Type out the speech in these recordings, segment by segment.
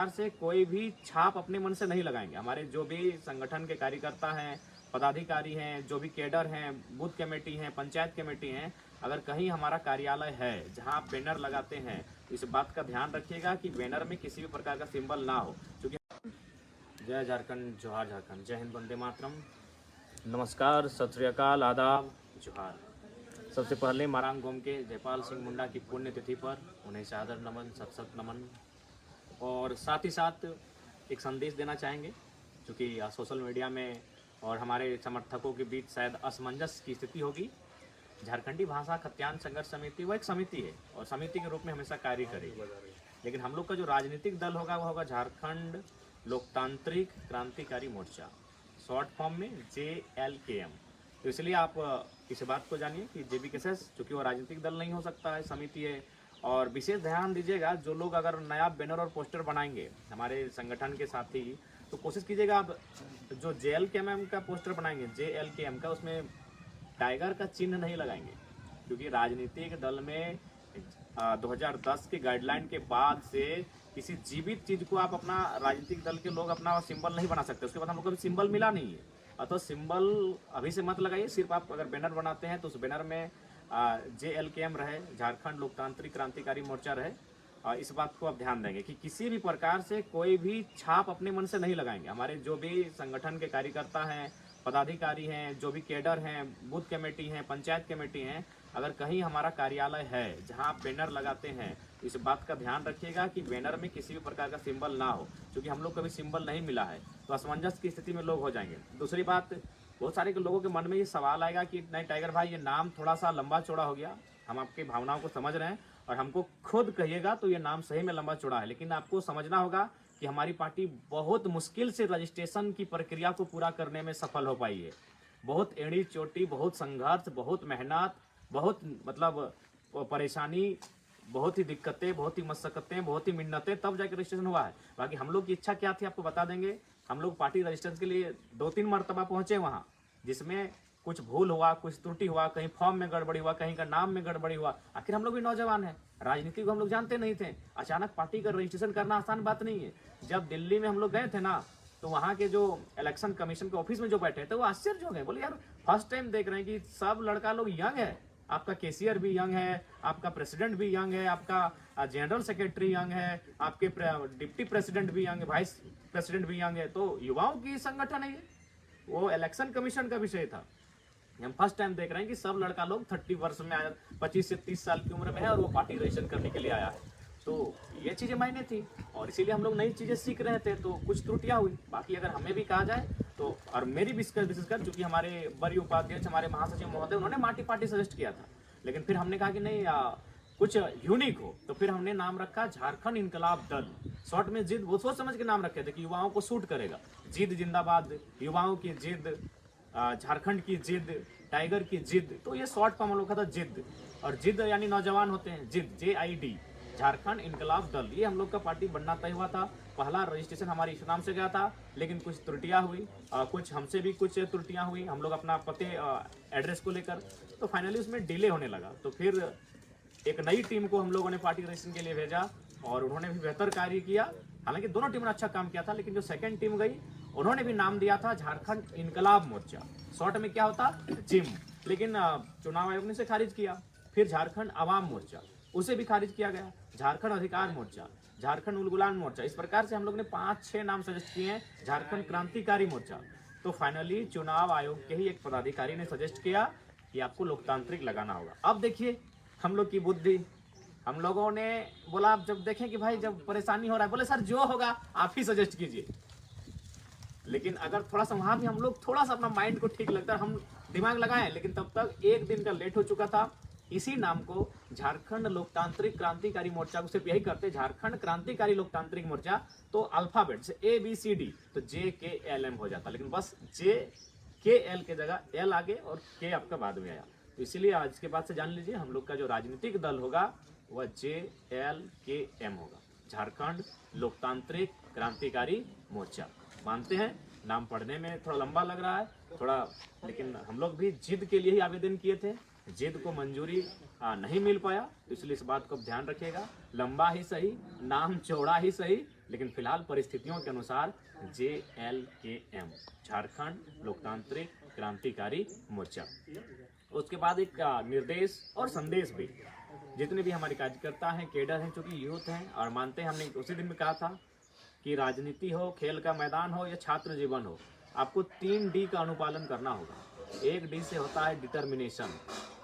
से कोई भी छाप अपने मन से नहीं लगाएंगे। हमारे जो भी संगठन के कार्यकर्ता हैं, पदाधिकारी हैं, जो भी कैडर हैं, बूथ कमेटी हैं, पंचायत कमेटी हैं, अगर कहीं हमारा कार्यालय है जहां आप बैनर लगाते हैं, इस बात का ध्यान रखिएगा कि बैनर में किसी भी प्रकार का सिंबल ना हो। क्योंकि जय झारखंड, जोहार झारखंड, जय हिंद, वंदे मातरम, नमस्कार, सत श्री अकाल, आदाब, जोहार। सबसे पहले मारांग गोम के जयपाल सिंह मुंडा की पुण्यतिथि पर उन्हें सादर नमन, सत सत नमन। और साथ ही साथ एक संदेश देना चाहेंगे, क्योंकि सोशल मीडिया में और हमारे समर्थकों के बीच शायद असमंजस की स्थिति होगी। झारखंडी भाषा खत्यान संघर्ष समिति वो एक समिति है और समिति के रूप में हमेशा कार्य करेगी, लेकिन हम लोग का जो राजनीतिक दल होगा वो होगा झारखंड लोकतांत्रिक क्रांतिकारी मोर्चा, शॉर्ट फॉर्म में JLKM। तो इसलिए आप इस बात को जानिए कि JBKSS चूँकि वो राजनीतिक दल नहीं हो सकता है, समिति है। और विशेष ध्यान दीजिएगा, जो लोग अगर नया बैनर और पोस्टर बनाएंगे हमारे संगठन के साथी, तो कोशिश कीजिएगा आप जो JLKM का पोस्टर बनाएंगे, JLKM का, उसमें टाइगर का चिन्ह नहीं लगाएंगे। क्योंकि राजनीतिक दल में 2010 के गाइडलाइन के बाद से किसी जीवित चीज को आप अपना राजनीतिक दल के लोग अपना सिंबल नहीं बना सकते। उसके बाद हम लोग को कभी सिंबल मिला नहीं है, अतः सिंबल अभी से मत लगाइए। सिर्फ आप अगर बैनर बनाते हैं तो उस बैनर में JLKM रहे, झारखंड लोकतांत्रिक क्रांतिकारी मोर्चा रहे। इस बात को आप ध्यान देंगे कि किसी भी प्रकार से कोई भी छाप अपने मन से नहीं लगाएंगे। हमारे जो भी संगठन के कार्यकर्ता हैं, पदाधिकारी हैं, जो भी कैडर हैं, बूथ कमेटी हैं, पंचायत कमेटी हैं, अगर कहीं हमारा कार्यालय है जहां आप बैनर लगाते हैं, इस बात का ध्यान रखिएगा कि बैनर में किसी भी प्रकार का सिंबल ना हो। क्योंकि हम लोग कभी सिंबल नहीं मिला है तो असमंजस की स्थिति में लोग हो जाएंगे। दूसरी बात, बहुत सारे लोगों के मन में ये सवाल आएगा कि नहीं टाइगर भाई, ये नाम थोड़ा सा लंबा चौड़ा हो गया। हम आपकी भावनाओं को समझ रहे हैं और हमको खुद कहिएगा तो ये नाम सही में लंबा चौड़ा है, लेकिन आपको समझना होगा कि हमारी पार्टी बहुत मुश्किल से रजिस्ट्रेशन की प्रक्रिया को पूरा करने में सफल हो पाई है। बहुत एड़ी चोटी, बहुत संघर्ष, बहुत मेहनत, बहुत मतलब परेशानी, बहुत ही दिक्कतें, बहुत ही मशक्कतें, बहुत ही मिन्नतें, तब जाकर रजिस्ट्रेशन हुआ है। बाकी हम लोग की इच्छा क्या थी आपको बता देंगे। हम लोग पार्टी रजिस्ट्रेशन के लिए 2-3 मरतबा पहुंचे वहाँ, जिसमें कुछ भूल हुआ, कुछ त्रुटि हुआ, कहीं फॉर्म में गड़बड़ी हुआ, कहीं का नाम में गड़बड़ी हुआ। आखिर हम लोग भी नौजवान हैं, राजनीति को हम लोग जानते नहीं थे। अचानक पार्टी का रजिस्ट्रेशन करना आसान बात नहीं है। जब दिल्ली में हम लोग गए थे ना, तो वहाँ के जो इलेक्शन कमीशन के ऑफिस में जो बैठे थे वो आश्चर्य हो गए। बोले यार, फर्स्ट टाइम देख रहे हैं कि सब लड़का लोग यंग है। आपका केसीआर भी यंग है, आपका प्रेसिडेंट भी यंग है, आपका जनरल सेक्रेटरी यंग है, आपके डिप्टी प्रेसिडेंट भी यंग है, वाइस प्रेसिडेंट भी यंग है। तो युवाओं की संगठन है ये, वो इलेक्शन कमीशन का विषय था। हम फर्स्ट टाइम देख रहे हैं कि सब लड़का लोग 30 वर्ष में आया, 25 से 30 साल की उम्र में है और वो पार्टी रजिस्ट्रेशन करने के लिए आया है। तो ये चीज़ें मायने थी और इसीलिए हम लोग नई चीज़ें सीख रहे थे, तो कुछ त्रुटियां हुई। बाकी अगर हमें भी कहा जाए तो, और मेरी विशेषकर चूंकि हमारे वरीय उपाध्यक्ष, हमारे महासचिव महोदय, उन्होंने माटी पार्टी सजेस्ट किया था, लेकिन फिर हमने कहा कि नहीं, कुछ यूनिक हो, तो फिर हमने नाम रखा झारखंड इनकलाब दल, शॉर्ट में जिद। वो सोच समझ के नाम रखे थे कि युवाओं को सूट करेगा। जिद जिंदाबाद, युवाओं की जिद, झारखंड की जिद, टाइगर की जिद, तो ये शॉर्ट फॉर्म हम लोग का था जिद। और जिद यानी नौजवान होते हैं, जिद, JID, झारखंड इनकलाब दल, ये हम लोग का पार्टी बनना तय हुआ था। पहला रजिस्ट्रेशन हमारी इस नाम से गया था, लेकिन कुछ त्रुटियां हुई, कुछ हमसे भी कुछ त्रुटियां हुई, हम लोग अपना पते एड्रेस को लेकर, तो फाइनली उसमें डिले होने लगा। तो फिर एक नई टीम को हम लोगों ने पार्टी रजिस्ट्रेशन के लिए भेजा और उन्होंने भी बेहतर कार्य किया। हालांकि दोनों टीमों ने अच्छा काम किया था, लेकिन जो सेकंड टीम गई उन्होंने भी नाम दिया था झारखंड इनकलाब मोर्चा, शॉर्ट में क्या होता, जिम, लेकिन चुनाव आयोग ने इसे खारिज किया। फिर झारखंड अवाम मोर्चा, उसे भी खारिज किया गया। झारखंड अधिकार मोर्चा, झारखंड उलगुलान मोर्चा, इस प्रकार से हम लोग ने 5-6 नाम सजेस्ट किए हैं, झारखंड क्रांतिकारी मोर्चा। तो फाइनली चुनाव आयोग के ही एक पदाधिकारी ने सजेस्ट किया कि आपको लोकतांत्रिक लगाना होगा। अब देखिए हम लोग की बुद्धि, हम लोगों ने बोला, आप जब देखें कि भाई जब परेशानी हो रहा है, बोले सर जो होगा आप ही सजेस्ट कीजिए। लेकिन अगर थोड़ा सा वहां भी हम लोग थोड़ा सा अपना माइंड को ठीक लगता है, हम दिमाग लगाएं, लेकिन तब तक एक दिन का लेट हो चुका था। इसी नाम को झारखंड लोकतांत्रिक क्रांतिकारी मोर्चा को सिर्फ यही करते, झारखंड क्रांतिकारी लोकतांत्रिक मोर्चा, तो अल्फाबेट से ABCD, तो JKLM हो जाता, लेकिन बस JKL के जगह L आगे और K आपका बाद में आया। तो इसीलिए आज के बाद से जान लीजिए, हम लोग का जो राजनीतिक दल होगा वह JLKM होगा, झारखंड लोकतांत्रिक क्रांतिकारी मोर्चा। मानते हैं नाम पढ़ने में थोड़ा लंबा लग रहा है थोड़ा, लेकिन हम लोग भी जिद के लिए ही आवेदन किए थे, जिद को मंजूरी नहीं मिल पाया, तो इसलिए इस बात को ध्यान रखिएगा। लंबा ही सही, नाम चौड़ा ही सही, लेकिन फिलहाल परिस्थितियों के अनुसार JLKM, झारखंड लोकतांत्रिक क्रांतिकारी मोर्चा। उसके बाद एक निर्देश और संदेश भी, जितने भी हमारे कार्यकर्ता हैं, केडर हैं, चूँकि यूथ हैं और मानते हैं, हमने उसी दिन में कहा था कि राजनीति हो, खेल का मैदान हो या छात्र जीवन हो, आपको 3D का अनुपालन करना होगा। 1D से होता है डिटर्मिनेशन,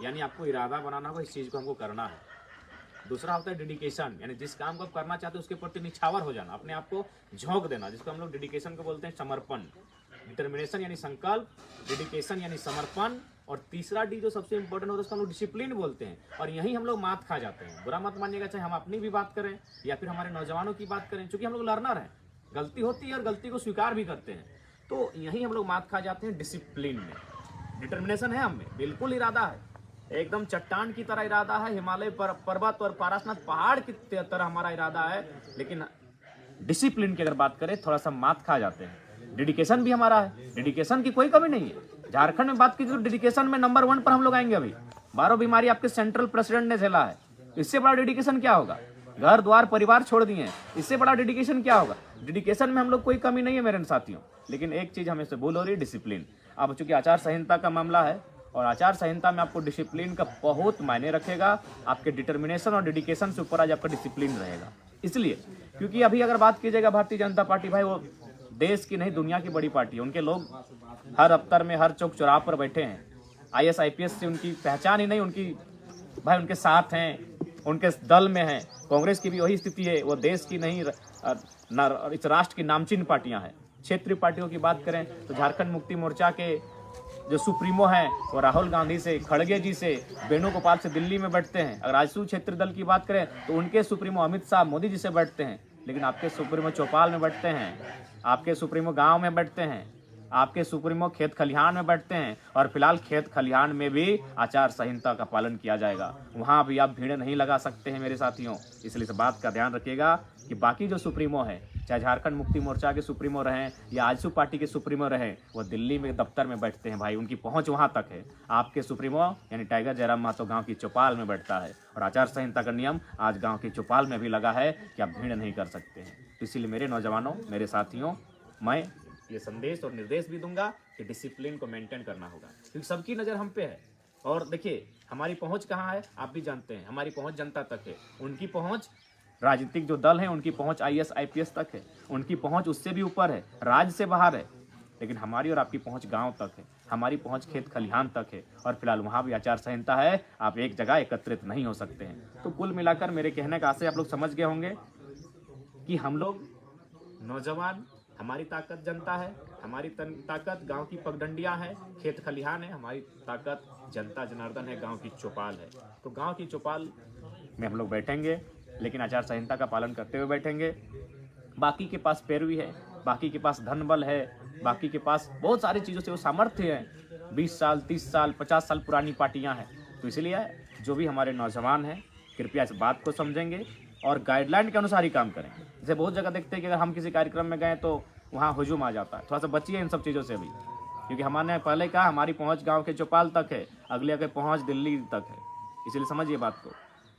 यानी आपको इरादा बनाना होगा, इस चीज़ को हमको करना है। दूसरा होता है डेडिकेशन, यानी जिस काम को आप करना चाहते हो उसके प्रति निछावर हो जाना, अपने आप को झोंक देना, जिसको हम लोग डेडिकेशन को बोलते हैं समर्पण। डिटर्मिनेशन यानी संकल्प, डेडिकेशन यानी समर्पण, और तीसरा D जो सबसे इंपॉर्टेंट होता है उसको हम लोग डिसिप्लिन बोलते हैं। और यही हम लोग मात खा जाते हैं। बुरा मत मानिएगा, चाहे हम अपनी भी बात करें या फिर हमारे नौजवानों की बात करें, क्योंकि हम लोग लर्नर हैं, गलती होती है और गलती को स्वीकार भी करते हैं, तो यही हम लोग मात खा जाते हैं डिसिप्लिन में। डिटर्मिनेशन है हमें, बिल्कुल इरादा है, एकदम चट्टान की तरह इरादा है, हिमालय पर्वत और पारासनाथ पहाड़ की तरह हमारा इरादा है, लेकिन डिसिप्लिन की अगर बात करें थोड़ा सा मात खा जाते हैं। डेडिकेशन भी हमारा है, डेडिकेशन की कोई कमी नहीं है। झारखंड में बात की तो डेडिकेशन में नंबर 1 पर हम लोग आएंगे। अभी 12 बीमारी आपके सेंट्रल प्रेसिडेंट ने झेला है, इससे बड़ा डेडिकेशन क्या होगा? घर द्वार परिवार छोड़ दिए हैं, इससे बड़ा डेडिकेशन क्या होगा? डेडिकेशन में हम लोग कोई कमी नहीं है मेरे साथियों, लेकिन एक चीज हमें से भूल हो रही है, डिसिप्लिन। अब चूंकि आचार संहिता का मामला है और आचार संहिता में आपको डिसिप्लिन का बहुत मायने रखेगा, आपके डिटर्मिनेशन और डेडिकेशन से ऊपर आज आपका डिसिप्लिन रहेगा। इसलिए क्योंकि अभी अगर बात कीजिएगा भारतीय जनता पार्टी, भाई वो देश की नहीं दुनिया की बड़ी पार्टी है। उनके लोग हर दफ्तर में, हर चौक चौराहे पर बैठे हैं। IAS IPS से उनकी पहचान ही नहीं, उनकी भाई उनके साथ हैं, उनके दल में हैं। कांग्रेस की भी वही स्थिति है, वो देश की नहीं इस राष्ट्र की नामचीन पार्टियां हैं। क्षेत्रीय पार्टियों की बात करें तो झारखंड मुक्ति मोर्चा के जो सुप्रीमो हैं वो राहुल गांधी से, खड़गे जी से, वेणुगोपाल से दिल्ली में बैठते हैं। अगर आजसू क्षेत्र दल की बात करें तो उनके सुप्रीमो अमित शाह मोदी जी से बैठते हैं, लेकिन आपके सुप्रीमो चौपाल में बैठते हैं, आपके सुप्रीमो गांव में बैठते हैं, आपके सुप्रीमो खेत खलिहान में बैठते हैं। और फिलहाल खेत खलिहान में भी आचार संहिता का पालन किया जाएगा, वहां भी आप भीड़ नहीं लगा सकते हैं मेरे साथियों। इसलिए इस बात का ध्यान रखिएगा कि बाकी जो सुप्रीमो है, चाहे झारखंड मुक्ति मोर्चा के सुप्रीमो रहें या आजसू पार्टी के सुप्रीमो रहें, वो दिल्ली में दफ्तर में बैठते हैं भाई, उनकी पहुंच वहां तक है। आपके सुप्रीमो यानी टाइगर जयराम मातो गांव की चौपाल में बैठता है, और आचार संहिता का नियम आज गांव की चौपाल में भी लगा है कि आप भीड़ नहीं कर सकते हैं। तो इसीलिए मेरे नौजवानों, मेरे साथियों, मैं ये संदेश और निर्देश भी दूंगा कि डिसिप्लिन को मेंटेन करना होगा, क्योंकि सबकी नज़र हम पे है। और देखिए हमारी पहुंच कहाँ है, आप भी जानते हैं, हमारी पहुंच जनता तक है। उनकी पहुंच राजनीतिक जो दल हैं उनकी पहुंच IAS IPS तक है, उनकी पहुंच उससे भी ऊपर है, राज्य से बाहर है। लेकिन हमारी और आपकी पहुंच गांव तक है, हमारी पहुंच खेत खलिहान तक है, और फिलहाल वहां भी आचार संहिता है, आप एक जगह एकत्रित नहीं हो सकते हैं। तो कुल मिलाकर मेरे कहने का आशय आप लोग समझ गए होंगे कि हम लोग नौजवान, हमारी ताकत जनता है, हमारी ताकत गांव की पगडंडियां हैं, खेत खलिहान है, हमारी ताकत जनता जनार्दन है, गांव की चौपाल है। तो गांव की चौपाल में हम लोग बैठेंगे, लेकिन आचार संहिता का पालन करते हुए बैठेंगे। बाकी के पास पैरवी है, बाकी के पास धन बल है, बाकी के पास बहुत सारी चीज़ों से वो सामर्थ्य है। 20 साल 30 साल 50 साल पुरानी पार्टियां हैं। तो इसलिए जो भी हमारे नौजवान हैं कृपया इस बात को समझेंगे और गाइडलाइन के अनुसार ही काम करेंगे। जैसे बहुत जगह देखते हैं कि अगर हम किसी कार्यक्रम में गए तो वहाँ हुजूम आ जाता है। थोड़ा सा बचिए इन सब चीज़ों से भी, क्योंकि हमने पहले कहा हमारी पहुँच गाँव के चौपाल तक है, अगले के पहुँच दिल्ली तक है। इसलिए समझिए बात को।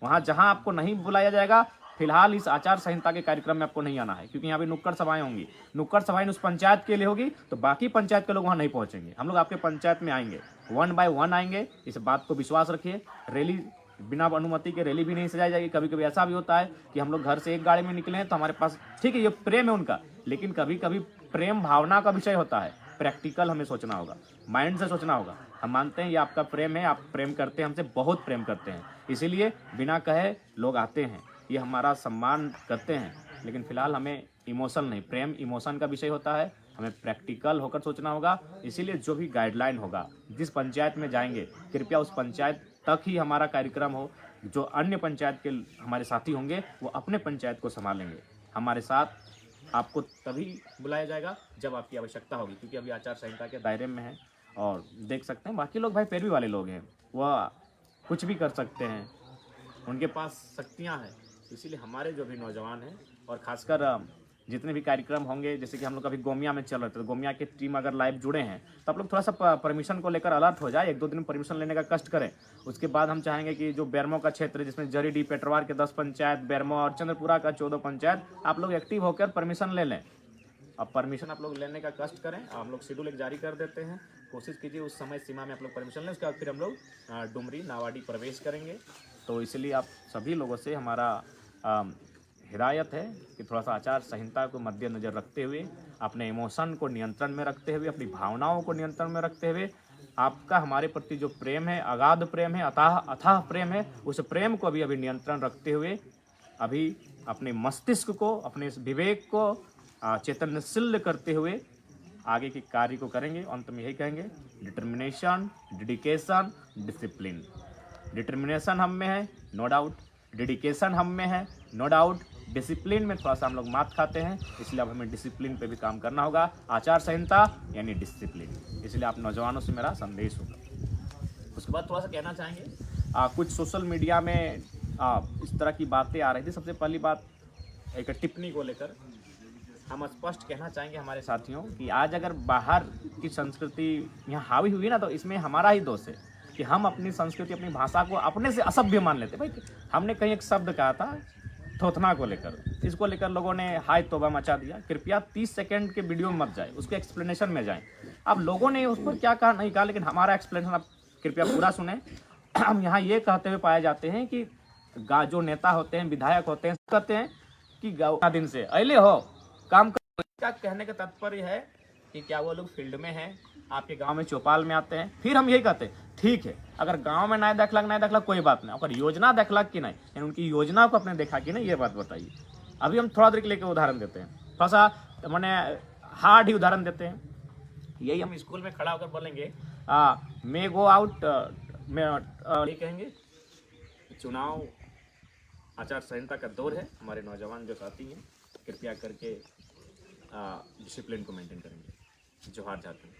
वहाँ जहाँ आपको नहीं बुलाया जाएगा, फिलहाल इस आचार संहिता के कार्यक्रम में आपको नहीं आना है, क्योंकि यहाँ पे नुक्कड़ सभाएं होंगी। नुक्कड़ सभाएं उस पंचायत के लिए होगी, तो बाकी पंचायत के लोग वहाँ नहीं पहुँचेंगे। हम लोग आपके पंचायत में आएंगे, 1 by 1 आएंगे। इस बात को विश्वास रखिए। रैली बिना अनुमति के रैली भी नहीं सजाई जाएगी। कभी कभी ऐसा भी होता है कि हम लोग घर से एक गाड़ी में निकले हैं तो हमारे पास, ठीक है ये प्रेम है उनका, लेकिन कभी कभी प्रेम भावना का विषय होता है। प्रैक्टिकल हमें सोचना होगा, माइंड से सोचना होगा। हम मानते हैं ये आपका प्रेम है, आप प्रेम करते हैं, हमसे बहुत प्रेम करते हैं, इसीलिए बिना कहे लोग आते हैं, ये हमारा सम्मान करते हैं। लेकिन फिलहाल हमें इमोशन नहीं, प्रेम इमोशन का विषय होता है, हमें प्रैक्टिकल होकर सोचना होगा। इसीलिए जो भी गाइडलाइन होगा, जिस पंचायत में जाएंगे कृपया उस पंचायत तक ही हमारा कार्यक्रम हो। जो अन्य पंचायत के हमारे साथी होंगे वो अपने पंचायत को संभालेंगे। हमारे साथ आपको तभी बुलाया जाएगा जब आपकी आवश्यकता होगी, क्योंकि अभी आचार संहिता के दायरे में है। और देख सकते हैं बाकी लोग भाई पैरवी वाले लोग हैं, वह कुछ भी कर सकते हैं, उनके पास शक्तियाँ हैं। इसीलिए हमारे जो भी नौजवान हैं और ख़ासकर जितने भी कार्यक्रम होंगे, जैसे कि हम लोग अभी गोमिया में चल रहे थे, तो गोमिया की टीम अगर लाइव जुड़े हैं तो आप लोग थोड़ा सा परमिशन को लेकर अलर्ट हो जाए, 1-2 दिन परमिशन लेने का कष्ट करें। उसके बाद हम चाहेंगे कि जो बेरमो का क्षेत्र है, जिसमें जरीडी, पेटरवार के 10 पंचायत, बेरमो और चंद्रपुरा का 14 पंचायत, आप लोग एक्टिव होकर परमिशन ले लें। अब परमिशन आप लोग लेने का कष्ट करें, हम लोग शेड्यूल एक जारी कर देते हैं, कोशिश कीजिए उस समय सीमा में आप लोग परमिशन लें। उसके बाद फिर हम लोग डुमरी नावाडी प्रवेश करेंगे। तो इसलिए आप सभी लोगों से हमारा हिदायत है कि थोड़ा सा आचार संहिता को मद्देनजर रखते हुए, अपने इमोशन को नियंत्रण में रखते हुए, अपनी भावनाओं को नियंत्रण में रखते हुए, आपका हमारे प्रति जो प्रेम है, अगाध प्रेम है, अथाह प्रेम है, उस प्रेम को अभी डिनियंत्रण रखते हुए अभी अपने मस्तिष्क को, अपने इस विवेक को चैतन्यशील करते हुए आगे के कार्य को करेंगे। अंत में यही कहेंगे, डिटर्मिनेशन, डेडिकेशन, डिसिप्लिन। डिटर्मिनेशन हम में है, नो डाउट, डेडिकेशन हम में है, नो डाउट, डिसिप्लिन में थोड़ा सा हम लोग मात खाते हैं, इसलिए अब हमें डिसिप्लिन पे भी काम करना होगा। आचार संहिता यानी डिसिप्लिन, इसलिए आप नौजवानों से मेरा संदेश होगा। उसके बाद थोड़ा सा कहना चाहेंगे, कुछ सोशल मीडिया में इस तरह की बातें आ रही थी। सबसे पहली बात, एक टिप्पणी को लेकर हम स्पष्ट कहना चाहेंगे हमारे साथियों कि आज अगर बाहर की संस्कृति यहाँ हावी हुई ना, तो इसमें हमारा ही दोष है कि हम अपनी संस्कृति, अपनी भाषा को अपने से असभ्य मान लेते। भाई हमने कहीं एक शब्द कहा था थोथना को लेकर, इसको लेकर लोगों ने हाय तौबा मचा दिया। कृपया 30 सेकंड के वीडियो में मत जाए, उसके एक्सप्लेनेशन में जाएं। अब लोगों ने उस पर क्या कहा नहीं कहा, लेकिन हमारा एक्सप्लेनेशन आप कृपया पूरा सुने। हम यहाँ ये कहते हुए पाए जाते हैं कि जो नेता होते हैं, विधायक होते हैं, कहते हैं कि गाँव दिन से अले हो काम का कहने का तात्पर्य है कि क्या वो लोग फील्ड में हैं, आपके गांव में चौपाल में आते हैं। फिर हम यही कहते हैं, ठीक है, अगर गांव में नहीं देखलक कोई बात नहीं, अगर योजना देखलक कि नहीं, यानी उनकी योजना को अपने देखा कि नहीं, ये बात बताइए। अभी हम थोड़ा देर के लेकर उदाहरण देते हैं, थोड़ा सा मैंने हार्ड ही उदाहरण देते हैं। यही हम स्कूल में खड़ा होकर बोलेंगे, मे गो आउट, ये कहेंगे चुनाव आचार संहिता का दौर है, हमारे नौजवान जो साथी हैं कृपया करके डिसिप्लिन को मेंटेन करेंगे। जोहार झारखंड।